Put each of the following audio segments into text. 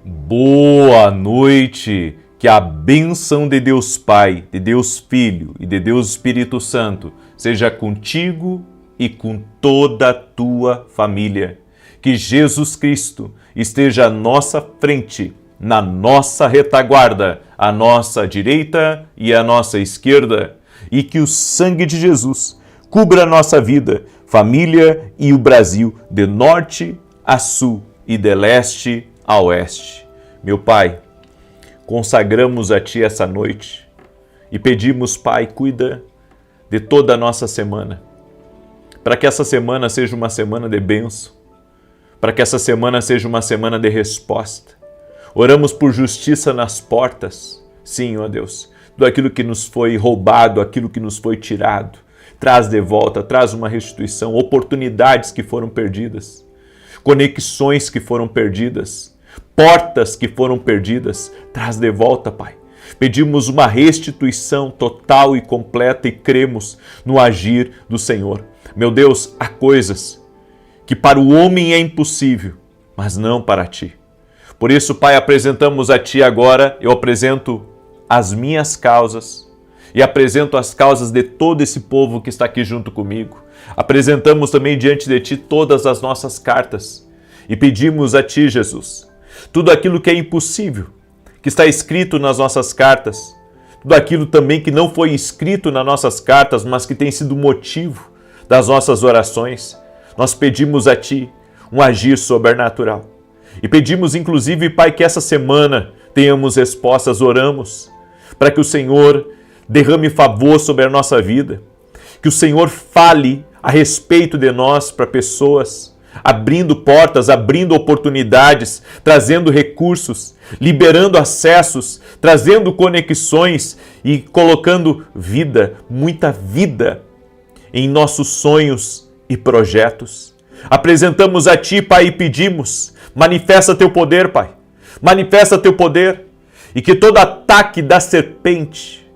Boa noite! Que a bênção de Deus Pai, de Deus Filho e de Deus Espírito Santo seja contigo e com toda a tua família. Que Jesus Cristo esteja à nossa frente, na nossa retaguarda, à nossa direita e à nossa esquerda, e que o sangue de Jesus cubra a nossa vida, família e o Brasil, de norte a sul e de leste a oeste. Meu Pai, consagramos a Ti essa noite e pedimos, Pai, cuida de toda a nossa semana, para que essa semana seja uma semana de bênção, para que essa semana seja uma semana de resposta. Oramos por justiça nas portas, sim, ó Deus, tudo aquilo que nos foi roubado, aquilo que nos foi tirado, traz de volta, traz uma restituição, oportunidades que foram perdidas, conexões que foram perdidas, portas que foram perdidas, traz de volta, Pai. Pedimos uma restituição total e completa e cremos no agir do Senhor. Meu Deus, há coisas que para o homem é impossível, mas não para Ti. Por isso, Pai, apresentamos a Ti agora, eu apresento as minhas causas e apresento as causas de todo esse povo que está aqui junto comigo. Apresentamos também diante de Ti todas as nossas cartas e pedimos a Ti, Jesus, tudo aquilo que é impossível, que está escrito nas nossas cartas, tudo aquilo também que não foi escrito nas nossas cartas, mas que tem sido motivo das nossas orações, nós pedimos a Ti um agir sobrenatural. E pedimos, inclusive, Pai, que essa semana tenhamos respostas, oramos, para que o Senhor derrame favor sobre a nossa vida, que o Senhor fale a respeito de nós para pessoas, abrindo portas, abrindo oportunidades, trazendo recursos, liberando acessos, trazendo conexões e colocando vida, muita vida em nossos sonhos e projetos. Apresentamos a Ti, Pai, e pedimos, manifesta Teu poder, Pai, manifesta Teu poder e que todo ataque da serpente,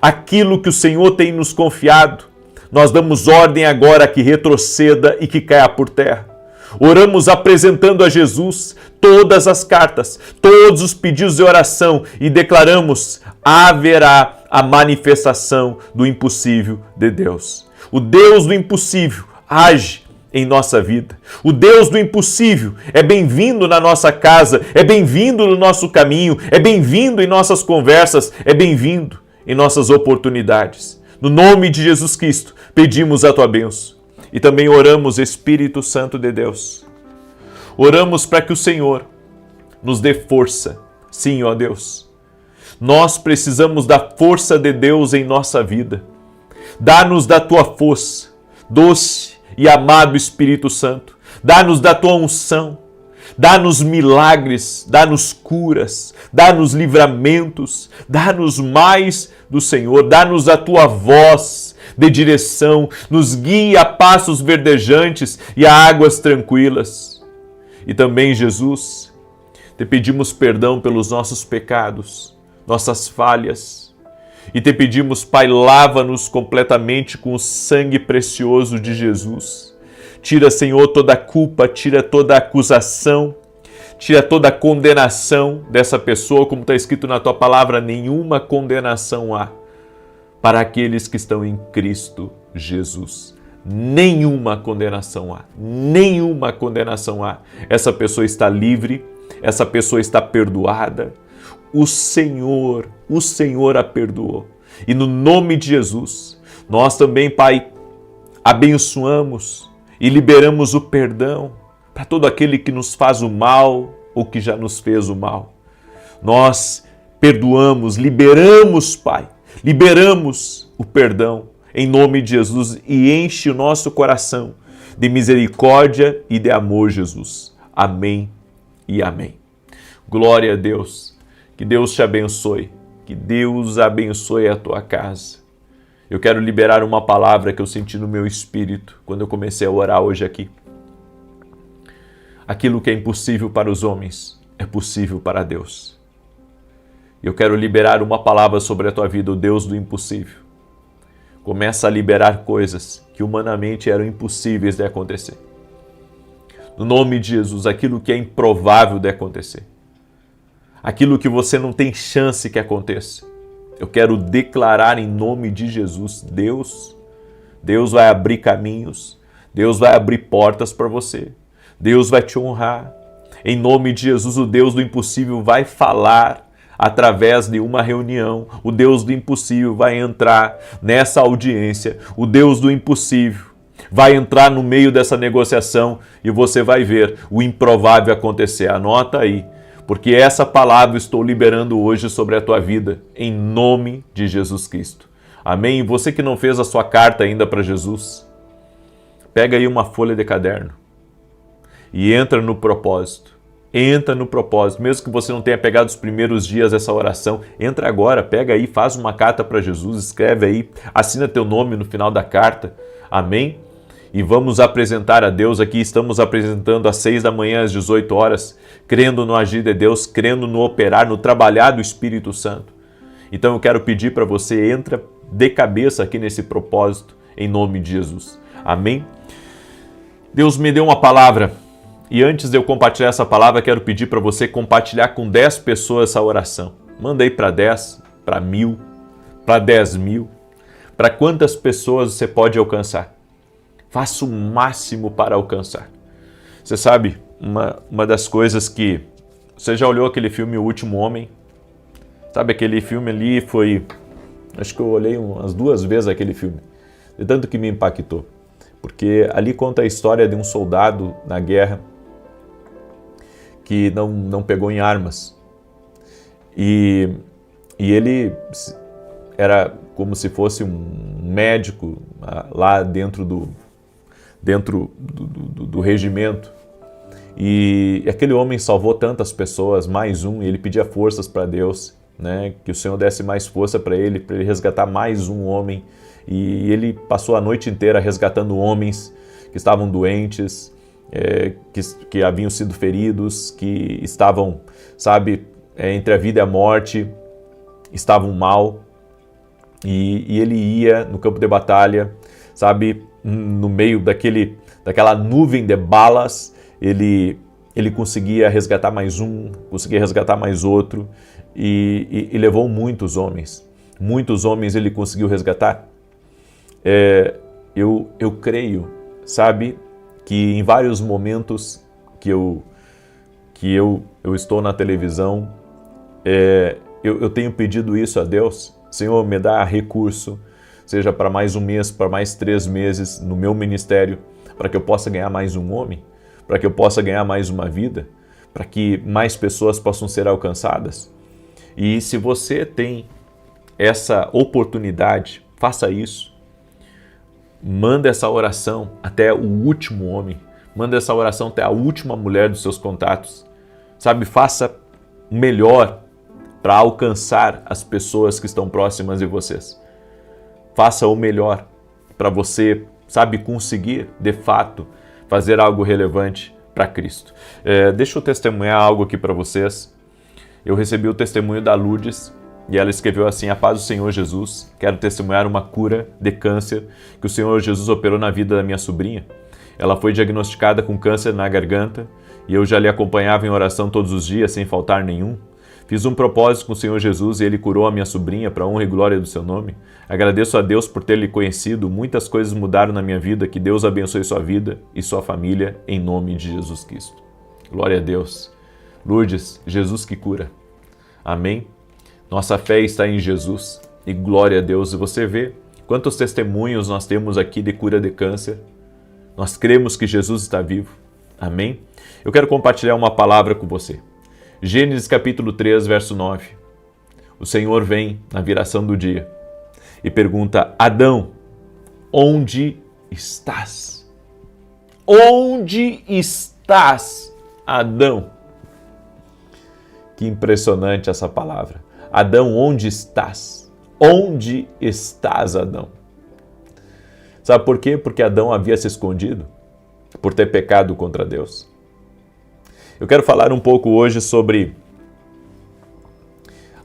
aquilo que o Senhor tem nos confiado, nós damos ordem agora que retroceda e que caia por terra. Oramos apresentando a Jesus todas as cartas, todos os pedidos de oração e declaramos: haverá a manifestação do impossível de Deus. O Deus do impossível age em nossa vida. O Deus do impossível é bem-vindo na nossa casa, é bem-vindo no nosso caminho, é bem-vindo em nossas conversas, é bem-vindo em nossas oportunidades. No nome de Jesus Cristo, pedimos a Tua bênção. E também oramos, Espírito Santo de Deus. Oramos para que o Senhor nos dê força. Sim, ó Deus. Nós precisamos da força de Deus em nossa vida. Dá-nos da Tua força, doce e amado Espírito Santo. Dá-nos da Tua unção. Dá-nos milagres, dá-nos curas, dá-nos livramentos, dá-nos mais do Senhor, dá-nos a Tua voz de direção, nos guia a passos verdejantes e a águas tranquilas. E também, Jesus, Te pedimos perdão pelos nossos pecados, nossas falhas, e Te pedimos, Pai, lava-nos completamente com o sangue precioso de Jesus. Tira, Senhor, toda a culpa, tira toda a acusação, tira toda a condenação dessa pessoa, como está escrito na Tua palavra, nenhuma condenação há para aqueles que estão em Cristo Jesus. Nenhuma condenação há, nenhuma condenação há. Essa pessoa está livre, essa pessoa está perdoada. O Senhor a perdoou. E no nome de Jesus, nós também, Pai, abençoamos e liberamos o perdão para todo aquele que nos faz o mal ou que já nos fez o mal. Nós perdoamos, liberamos, Pai, liberamos o perdão em nome de Jesus e enche o nosso coração de misericórdia e de amor, Jesus. Amém e amém. Glória a Deus. Que Deus te abençoe. Que Deus abençoe a tua casa. Eu quero liberar uma palavra que eu senti no meu espírito quando eu comecei a orar hoje aqui. Aquilo que é impossível para os homens é possível para Deus. Eu quero liberar uma palavra sobre a tua vida, o Deus do impossível. Começa a liberar coisas que humanamente eram impossíveis de acontecer. No nome de Jesus, aquilo que é improvável de acontecer. aquilo que você não tem chance que aconteça. Eu quero declarar em nome de Jesus, Deus vai abrir caminhos, Deus vai abrir portas para você, Deus vai te honrar. Em nome de Jesus, o Deus do impossível vai falar através de uma reunião. O Deus do impossível vai entrar nessa audiência. O Deus do impossível vai entrar no meio dessa negociação e você vai ver o improvável acontecer. Anota aí, porque essa palavra estou liberando hoje sobre a tua vida, em nome de Jesus Cristo. Amém? E você que não fez a sua carta ainda para Jesus, pega aí uma folha de caderno e entra no propósito. Entra no propósito, mesmo que você não tenha pegado os primeiros dias dessa oração, entra agora, pega aí, faz uma carta para Jesus, escreve aí, assina teu nome no final da carta, amém? E vamos apresentar a Deus aqui, estamos apresentando às 6 da manhã, às 18 horas, crendo no agir de Deus, crendo no operar, no trabalhar do Espírito Santo. Então eu quero pedir para você, entra de cabeça aqui nesse propósito, em nome de Jesus, amém? Deus me deu uma palavra. E antes de eu compartilhar essa palavra, quero pedir para você compartilhar com 10 pessoas essa oração. Manda aí para 10, para 1000, para 10 mil. Para quantas pessoas você pode alcançar? Faça o máximo para alcançar. Você sabe, uma das coisas que... Você já olhou aquele filme O Último Homem? Sabe, aquele filme ali foi... Acho que eu olhei umas 2 vezes aquele filme. De tanto que me impactou. Porque ali conta a história de um soldado na guerra que não pegou em armas. E ele era como se fosse um médico lá dentro do regimento. E aquele homem salvou tantas pessoas, mais um, e ele pedia forças para Deus, né, que o Senhor desse mais força para ele resgatar mais um homem. E ele passou a noite inteira resgatando homens que estavam doentes, que haviam sido feridos, que estavam, sabe, entre a vida e a morte, estavam mal. E ele ia no campo de batalha, sabe, no meio daquela nuvem de balas, ele conseguia resgatar mais um, conseguia resgatar mais outro, e levou muitos homens. Muitos homens ele conseguiu resgatar. Eu creio, sabe, que em vários momentos que eu estou na televisão, eu tenho pedido isso a Deus. Senhor, me dá recurso, seja para mais um mês, para mais 3 meses no meu ministério, para que eu possa ganhar mais um homem, para que eu possa ganhar mais uma vida, para que mais pessoas possam ser alcançadas. E se você tem essa oportunidade, faça isso. Manda essa oração até o último homem. Manda essa oração até a última mulher dos seus contatos. Sabe, faça o melhor para alcançar as pessoas que estão próximas de vocês. Faça o melhor para você, sabe, conseguir, de fato, fazer algo relevante para Cristo. Deixa eu testemunhar algo aqui para vocês. Eu recebi o testemunho da Lourdes, e ela escreveu assim: a paz do Senhor Jesus, quero testemunhar uma cura de câncer que o Senhor Jesus operou na vida da minha sobrinha. Ela foi diagnosticada com câncer na garganta e eu já lhe acompanhava em oração todos os dias, sem faltar nenhum. Fiz um propósito com o Senhor Jesus e Ele curou a minha sobrinha para a honra e glória do seu nome. Agradeço a Deus por ter lhe conhecido, muitas coisas mudaram na minha vida, que Deus abençoe sua vida e sua família, em nome de Jesus Cristo. Glória a Deus. Lourdes, Jesus que cura. Amém? Nossa fé está em Jesus e glória a Deus. E você vê quantos testemunhos nós temos aqui de cura de câncer. Nós cremos que Jesus está vivo. Amém? Eu quero compartilhar uma palavra com você. Gênesis capítulo 3, verso 9. O Senhor vem na viração do dia e pergunta: Adão, onde estás? Onde estás, Adão? Que impressionante essa palavra. Adão, onde estás? Onde estás, Adão? Sabe por quê? Porque Adão havia se escondido por ter pecado contra Deus. Eu quero falar um pouco hoje sobre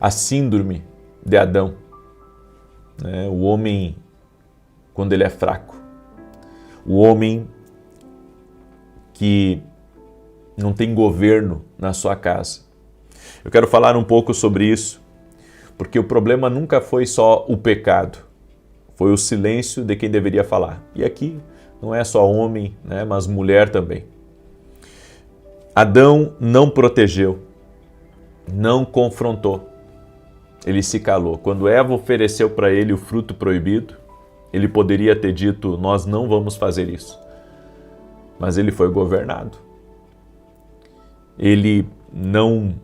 a síndrome de Adão. O homem, quando ele é fraco. O homem que não tem governo na sua casa. Eu quero falar um pouco sobre isso, porque o problema nunca foi só o pecado, foi o silêncio de quem deveria falar. E aqui não é só homem, né, mas mulher também. Adão não protegeu, não confrontou, ele se calou. Quando Eva ofereceu para ele o fruto proibido, ele poderia ter dito, nós não vamos fazer isso. Mas ele foi governado. Ele não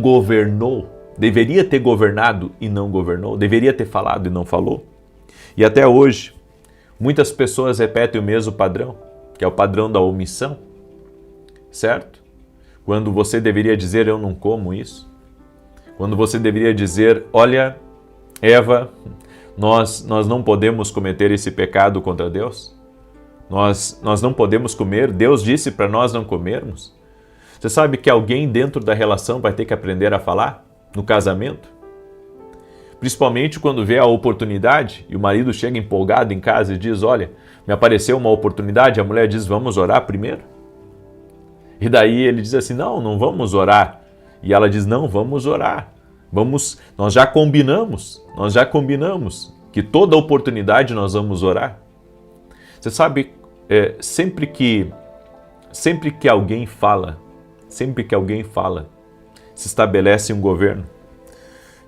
governou, deveria ter governado e não governou, deveria ter falado e não falou. E até hoje, muitas pessoas repetem o mesmo padrão, que é o padrão da omissão, certo? Quando você deveria dizer, eu não como isso. Quando você deveria dizer, olha, Eva, nós não podemos cometer esse pecado contra Deus. Nós não podemos comer, Deus disse para nós não comermos. Você sabe que alguém dentro da relação vai ter que aprender a falar no casamento? Principalmente quando vê a oportunidade e o marido chega empolgado em casa e diz, olha, me apareceu uma oportunidade, a mulher diz, vamos orar primeiro? E daí ele diz assim, não vamos orar. E ela diz, não, vamos orar. Nós já combinamos que toda oportunidade nós vamos orar. Você sabe, sempre que alguém fala, se estabelece um governo.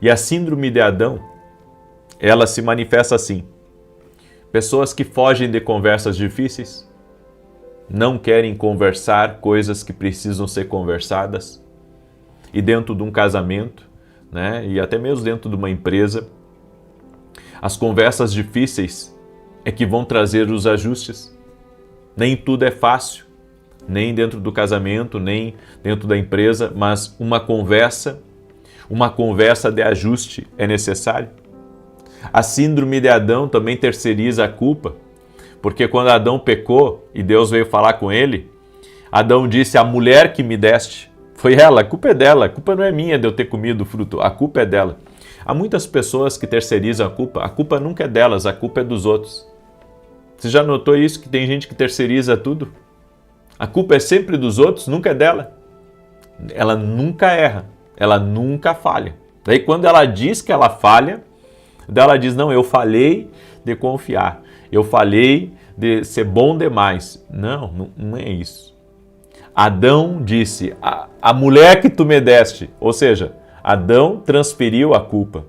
E a síndrome de Adão, ela se manifesta assim. Pessoas que fogem de conversas difíceis, não querem conversar coisas que precisam ser conversadas. E dentro de um casamento, né, e até mesmo dentro de uma empresa, as conversas difíceis é que vão trazer os ajustes. Nem tudo é fácil, nem dentro do casamento, nem dentro da empresa, mas uma conversa de ajuste é necessária. A síndrome de Adão também terceiriza a culpa, porque quando Adão pecou e Deus veio falar com ele, Adão disse, a mulher que me deste, foi ela, a culpa é dela, a culpa não é minha de eu ter comido o fruto, a culpa é dela. Há muitas pessoas que terceirizam a culpa nunca é delas, a culpa é dos outros. Você já notou isso, que tem gente que terceiriza tudo? A culpa é sempre dos outros, nunca é dela. Ela nunca erra, ela nunca falha. Daí quando ela diz que ela falha, ela diz, não, eu falhei de confiar, eu falhei de ser bom demais. Não é isso. Adão disse, a mulher que tu me deste, ou seja, Adão transferiu a culpa.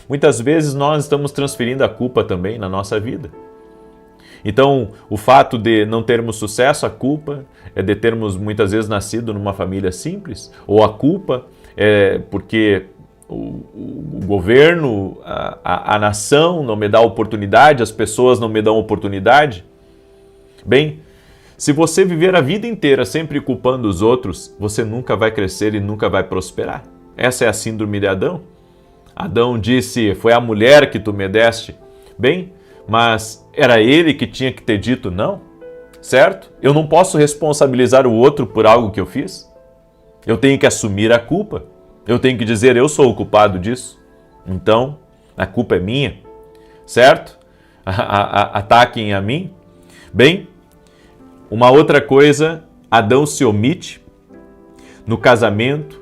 Muitas vezes nós estamos transferindo a culpa também na nossa vida. Então, o fato de não termos sucesso, a culpa é de termos muitas vezes nascido numa família simples, ou a culpa é porque o governo, a nação não me dá oportunidade, as pessoas não me dão oportunidade. Bem, se você viver a vida inteira sempre culpando os outros, você nunca vai crescer e nunca vai prosperar. Essa é a síndrome de Adão. Adão disse, foi a mulher que tu me deste. Bem, mas era ele que tinha que ter dito não, certo? Eu não posso responsabilizar o outro por algo que eu fiz. Eu tenho que assumir a culpa. Eu tenho que dizer, eu sou o culpado disso. Então, a culpa é minha, certo? Ataquem a mim. Bem, uma outra coisa, Adão se omite no casamento,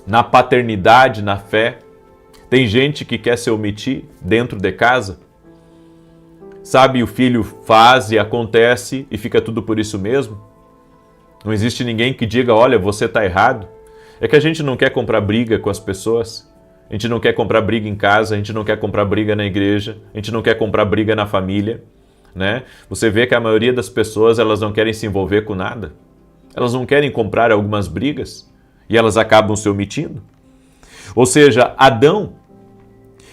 na paternidade, na fé. Tem gente que quer se omitir dentro de casa. Sabe, o filho faz e acontece e fica tudo por isso mesmo. Não existe ninguém que diga, olha, você está errado. É que a gente não quer comprar briga com as pessoas. A gente não quer comprar briga em casa, a gente não quer comprar briga na igreja, a gente não quer comprar briga na família, né? Você vê que a maioria das pessoas, elas não querem se envolver com nada. Elas não querem comprar algumas brigas e elas acabam se omitindo. Ou seja, Adão,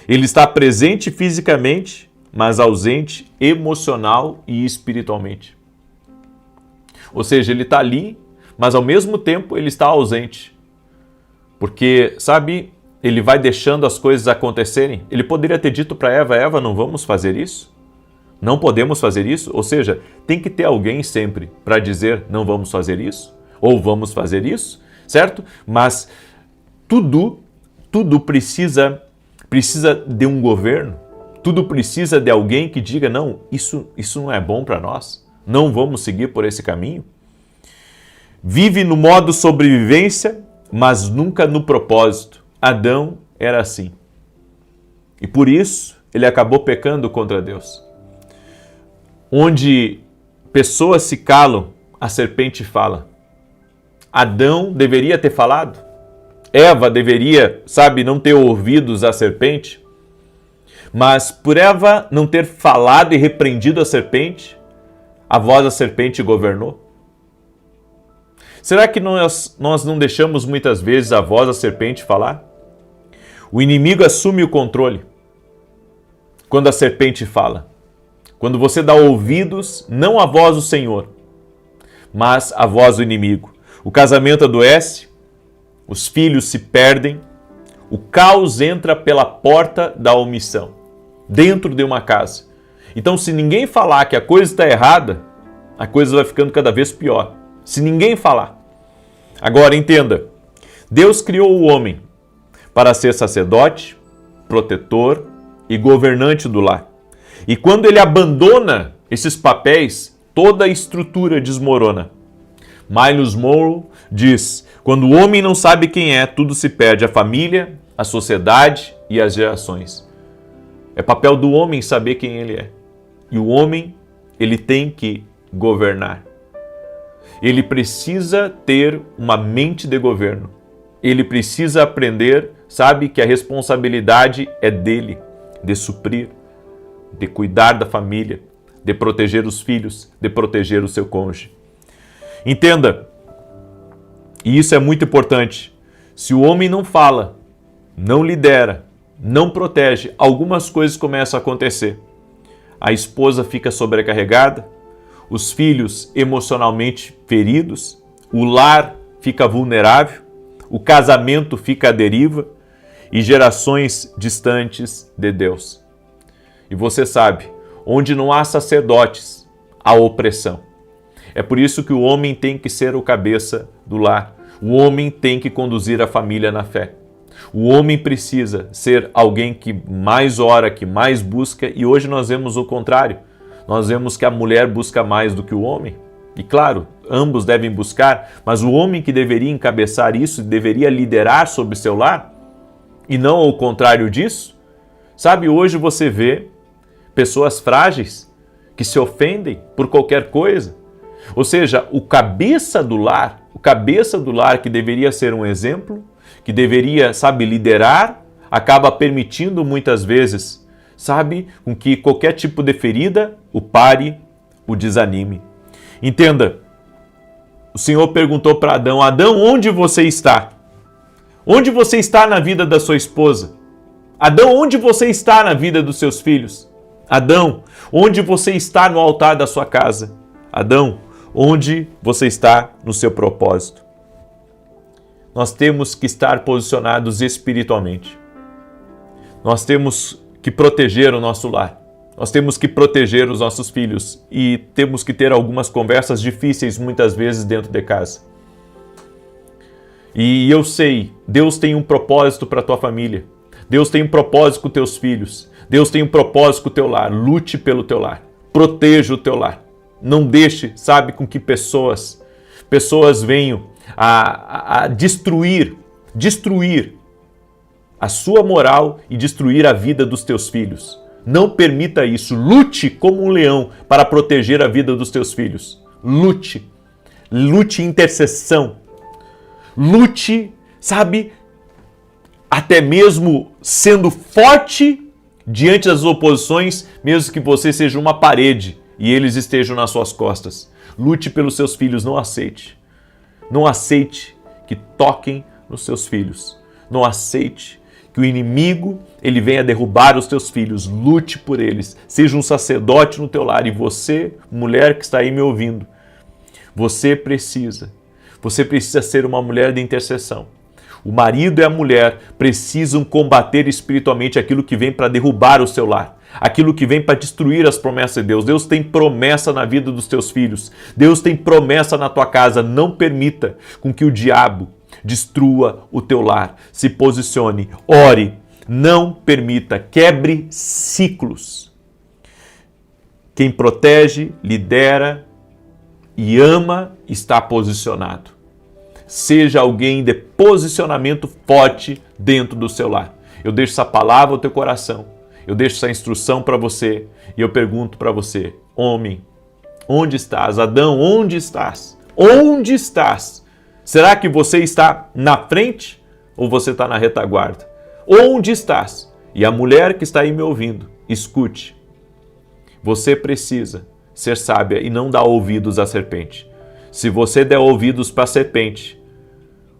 ele está presente fisicamente, mas ausente emocional e espiritualmente. Ou seja, ele está ali, mas ao mesmo tempo ele está ausente. Porque, sabe, ele vai deixando as coisas acontecerem. Ele poderia ter dito para Eva, Eva, não vamos fazer isso? Não podemos fazer isso? Ou seja, tem que ter alguém sempre para dizer, não vamos fazer isso? Ou vamos fazer isso, certo? Mas tudo precisa de um governo. Tudo precisa de alguém que diga, não, isso não é bom para nós. Não vamos seguir por esse caminho. Vive no modo sobrevivência, mas nunca no propósito. Adão era assim. E por isso ele acabou pecando contra Deus. Onde pessoas se calam, a serpente fala. Adão deveria ter falado. Eva deveria, não ter ouvidos à serpente. Mas por Eva não ter falado e repreendido a serpente, a voz da serpente governou. Será que nós não deixamos muitas vezes a voz da serpente falar? O inimigo assume o controle quando a serpente fala. Quando você dá ouvidos, não à voz do Senhor, mas à voz do inimigo. O casamento adoece, os filhos se perdem, o caos entra pela porta da omissão, dentro de uma casa. Então, se ninguém falar que a coisa está errada, a coisa vai ficando cada vez pior. Se ninguém falar. Agora, entenda, Deus criou o homem para ser sacerdote, protetor e governante do lar. E quando ele abandona esses papéis, toda a estrutura desmorona. Miles Monroe diz: quando o homem não sabe quem é, tudo se perde, a família, a sociedade e as gerações. É papel do homem saber quem ele é. E o homem, ele tem que governar. Ele precisa ter uma mente de governo. Ele precisa aprender, que a responsabilidade é dele, de suprir, de cuidar da família, de proteger os filhos, de proteger o seu cônjuge. Entenda, e isso é muito importante, se o homem não fala, não lidera, não protege, algumas coisas começam a acontecer. A esposa fica sobrecarregada, os filhos emocionalmente feridos, o lar fica vulnerável, o casamento fica à deriva e gerações distantes de Deus. E você sabe, onde não há sacerdotes, há opressão. É por isso que o homem tem que ser o cabeça do lar. O homem tem que conduzir a família na fé. O homem precisa ser alguém que mais ora, que mais busca, e hoje nós vemos o contrário. Nós vemos que a mulher busca mais do que o homem. E claro, ambos devem buscar, mas o homem que deveria encabeçar isso, deveria liderar sobre seu lar, e não ao contrário disso. Hoje você vê pessoas frágeis que se ofendem por qualquer coisa. Ou seja, o cabeça do lar que deveria ser um exemplo, que deveria, liderar, acaba permitindo muitas vezes, com que qualquer tipo de ferida o pare, o desanime. Entenda, o Senhor perguntou para Adão: Adão, onde você está? Onde você está na vida da sua esposa? Adão, onde você está na vida dos seus filhos? Adão, onde você está no altar da sua casa? Adão, onde você está no seu propósito? Nós temos que estar posicionados espiritualmente. Nós temos que proteger o nosso lar. Nós temos que proteger os nossos filhos e temos que ter algumas conversas difíceis muitas vezes dentro de casa. E eu sei, Deus tem um propósito para a tua família. Deus tem um propósito com teus filhos. Deus tem um propósito com o teu lar. Lute pelo teu lar. Proteja o teu lar. Não deixe, com que pessoas venham a destruir a sua moral e destruir a vida dos teus filhos. Não permita isso. Lute como um leão para proteger a vida dos teus filhos. Lute. Lute em intercessão. Lute, até mesmo sendo forte diante das oposições, mesmo que você seja uma parede e eles estejam nas suas costas. Lute pelos seus filhos, não aceite. Não aceite que toquem nos seus filhos. Não aceite que o inimigo ele venha derrubar os teus filhos. Lute por eles. Seja um sacerdote no teu lar. E você, mulher que está aí me ouvindo, você precisa ser uma mulher de intercessão. O marido e a mulher precisam combater espiritualmente aquilo que vem para derrubar o seu lar, aquilo que vem para destruir as promessas de Deus. Deus tem promessa na vida dos teus filhos. Deus tem promessa na tua casa. Não permita com que o diabo destrua o teu lar. Se posicione, ore, não permita, quebre ciclos. Quem protege, lidera e ama está posicionado. seja alguém de posicionamento forte dentro do seu lar. Eu deixo essa palavra ao teu coração, eu deixo essa instrução para você e eu pergunto para você, homem, onde estás? Adão, onde estás? Onde estás? Será que você está na frente ou você está na retaguarda? Onde estás? E a mulher que está aí me ouvindo, escute. Você precisa ser sábia e não dar ouvidos à serpente. Se você der ouvidos para a serpente,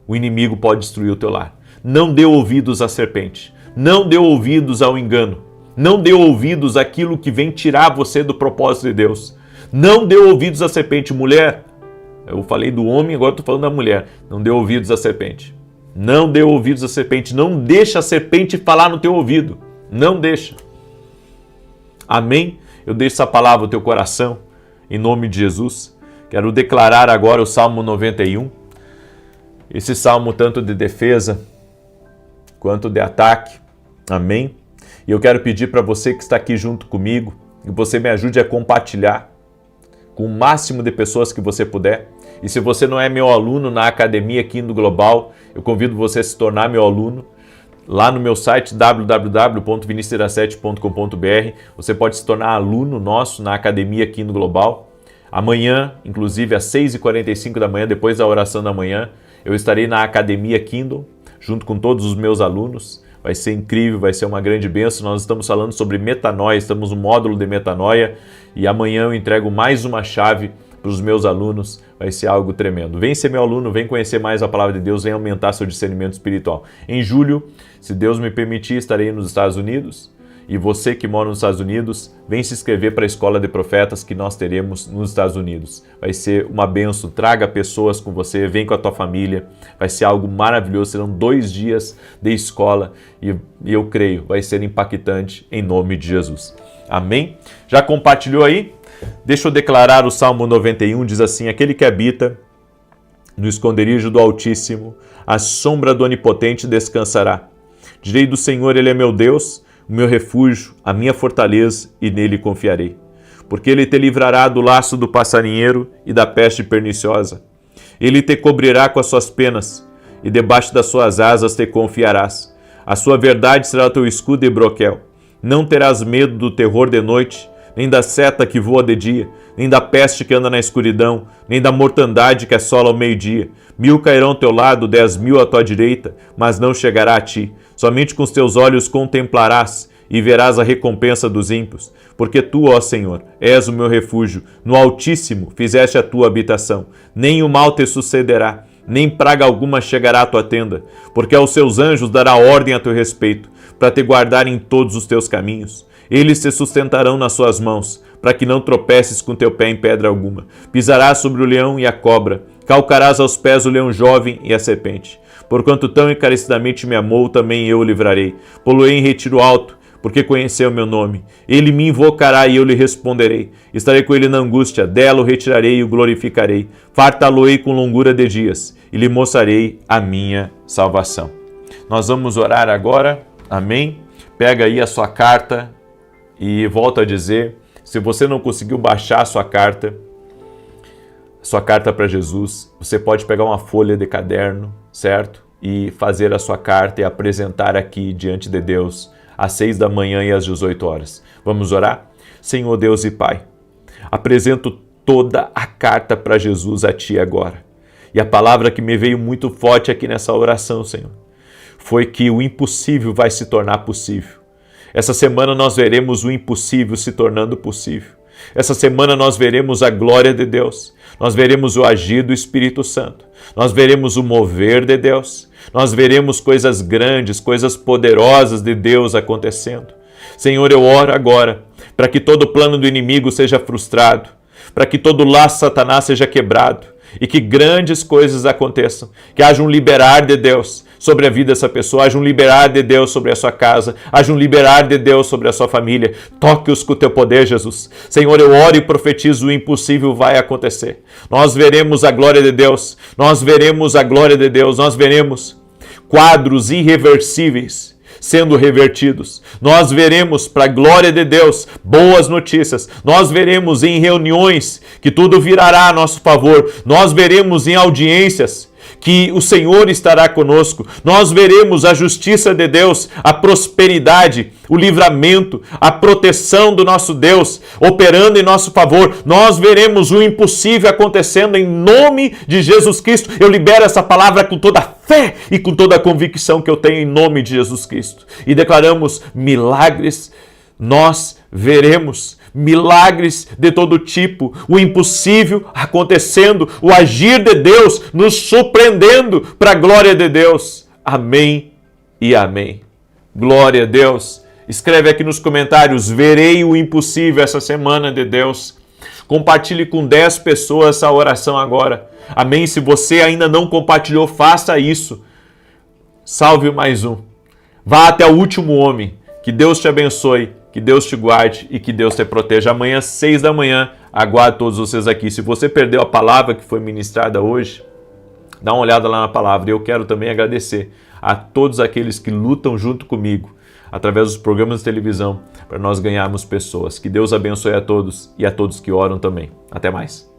o inimigo pode destruir o teu lar. Não dê ouvidos à serpente. Não dê ouvidos ao engano. Não dê ouvidos àquilo que vem tirar você do propósito de Deus. Não dê ouvidos à serpente. Mulher, eu falei do homem, agora estou falando da mulher. Não dê ouvidos à serpente. Não dê ouvidos à serpente. Não deixa a serpente falar no teu ouvido. Não deixa. Amém? Eu deixo essa palavra no teu coração, em nome de Jesus. Quero declarar agora o Salmo 91. Esse salmo tanto de defesa quanto de ataque. Amém? E eu quero pedir para você que está aqui junto comigo, que você me ajude a compartilhar com o máximo de pessoas que você puder. E se você não é meu aluno na Academia Kingdom Global, eu convido você a se tornar meu aluno. Lá no meu site www.vinicius17.com.br você pode se tornar aluno nosso na Academia Kingdom Global. Amanhã, inclusive às 6h45 da manhã, depois da oração da manhã, eu estarei na Academia Kingdom, junto com todos os meus alunos. Vai ser incrível, vai ser uma grande bênção. Nós estamos falando sobre metanoia, estamos no módulo de metanoia e amanhã eu entrego mais uma chave para os meus alunos, vai ser algo tremendo. Vem ser meu aluno, vem conhecer mais a palavra de Deus, vem aumentar seu discernimento espiritual. Em julho, se Deus me permitir, estarei nos Estados Unidos. E você que mora nos Estados Unidos, vem se inscrever para a Escola de Profetas que nós teremos nos Estados Unidos. Vai ser uma bênção, traga pessoas com você, vem com a tua família, vai ser algo maravilhoso, serão 2 dias de escola e eu creio, vai ser impactante em nome de Jesus. Amém? Já compartilhou aí? Deixa eu declarar o Salmo 91, diz assim, aquele que habita no esconderijo do Altíssimo, a sombra do Onipotente descansará. Direi do Senhor, Ele é meu Deus, o meu refúgio, a minha fortaleza, e nele confiarei. Porque Ele te livrará do laço do passarinheiro e da peste perniciosa. Ele te cobrirá com as suas penas, e debaixo das suas asas te confiarás. A sua verdade será o teu escudo e broquel. Não terás medo do terror de noite, nem da seta que voa de dia, nem da peste que anda na escuridão, nem da mortandade que assola ao meio-dia. 1000 cairão ao teu lado, 10.000 à tua direita, mas não chegará a ti. Somente com os teus olhos contemplarás e verás a recompensa dos ímpios. Porque tu, ó Senhor, és o meu refúgio, no Altíssimo fizeste a tua habitação. Nem o mal te sucederá, nem praga alguma chegará à tua tenda, porque aos seus anjos dará ordem a teu respeito, para te guardar em todos os teus caminhos. Eles te sustentarão nas suas mãos, para que não tropeces com teu pé em pedra alguma. Pisarás sobre o leão e a cobra, calcarás aos pés o leão jovem e a serpente. Porquanto tão encarecidamente me amou, também eu o livrarei. Pô-lo-ei em retiro alto, porque conheceu o meu nome. Ele me invocará e eu lhe responderei. Estarei com ele na angústia, dela o retirarei e o glorificarei. Fartá-lo-ei com longura de dias, e lhe mostrarei a minha salvação. Nós vamos orar agora, amém? Pega aí a sua carta e volto a dizer, se você não conseguiu baixar a sua carta para Jesus, você pode pegar uma folha de caderno, certo? E fazer a sua carta e apresentar aqui diante de Deus às 6 da manhã e às 18 horas. Vamos orar? Senhor Deus e Pai, apresento toda a carta para Jesus a Ti agora. E a palavra que me veio muito forte aqui nessa oração, Senhor, foi que o impossível vai se tornar possível. Essa semana nós veremos o impossível se tornando possível. Essa semana nós veremos a glória de Deus. Nós veremos o agir do Espírito Santo. Nós veremos o mover de Deus. Nós veremos coisas grandes, coisas poderosas de Deus acontecendo. Senhor, eu oro agora para que todo plano do inimigo seja frustrado, para que todo laço de Satanás seja quebrado e que grandes coisas aconteçam, que haja um liberar de Deus sobre a vida dessa pessoa, haja um liberar de Deus sobre a sua casa, haja um liberar de Deus sobre a sua família. Toque-os com o teu poder, Jesus. Senhor, eu oro e profetizo, o impossível vai acontecer. Nós veremos a glória de Deus, nós veremos a glória de Deus, nós veremos quadros irreversíveis sendo revertidos. Nós veremos, para a glória de Deus, boas notícias. Nós veremos em reuniões que tudo virará a nosso favor. Nós veremos em audiências que o Senhor estará conosco. Nós veremos a justiça de Deus, a prosperidade, o livramento, a proteção do nosso Deus operando em nosso favor. Nós veremos o impossível acontecendo em nome de Jesus Cristo. Eu libero essa palavra com toda a fé e com toda a convicção que eu tenho em nome de Jesus Cristo. E declaramos milagres. Nós veremos milagres de todo tipo, o impossível acontecendo, o agir de Deus nos surpreendendo para a glória de Deus. Amém e amém. Glória a Deus. Escreve aqui nos comentários: verei o impossível essa semana de Deus. Compartilhe com 10 pessoas essa oração agora. Amém? Se você ainda não compartilhou, faça isso. Salve mais um. Vá até o último homem. Que Deus te abençoe, que Deus te guarde e que Deus te proteja. Amanhã, 6 da manhã, aguardo todos vocês aqui. Se você perdeu a palavra que foi ministrada hoje, dá uma olhada lá na palavra. Eu quero também agradecer a todos aqueles que lutam junto comigo através dos programas de televisão para nós ganharmos pessoas. Que Deus abençoe a todos e a todos que oram também. Até mais.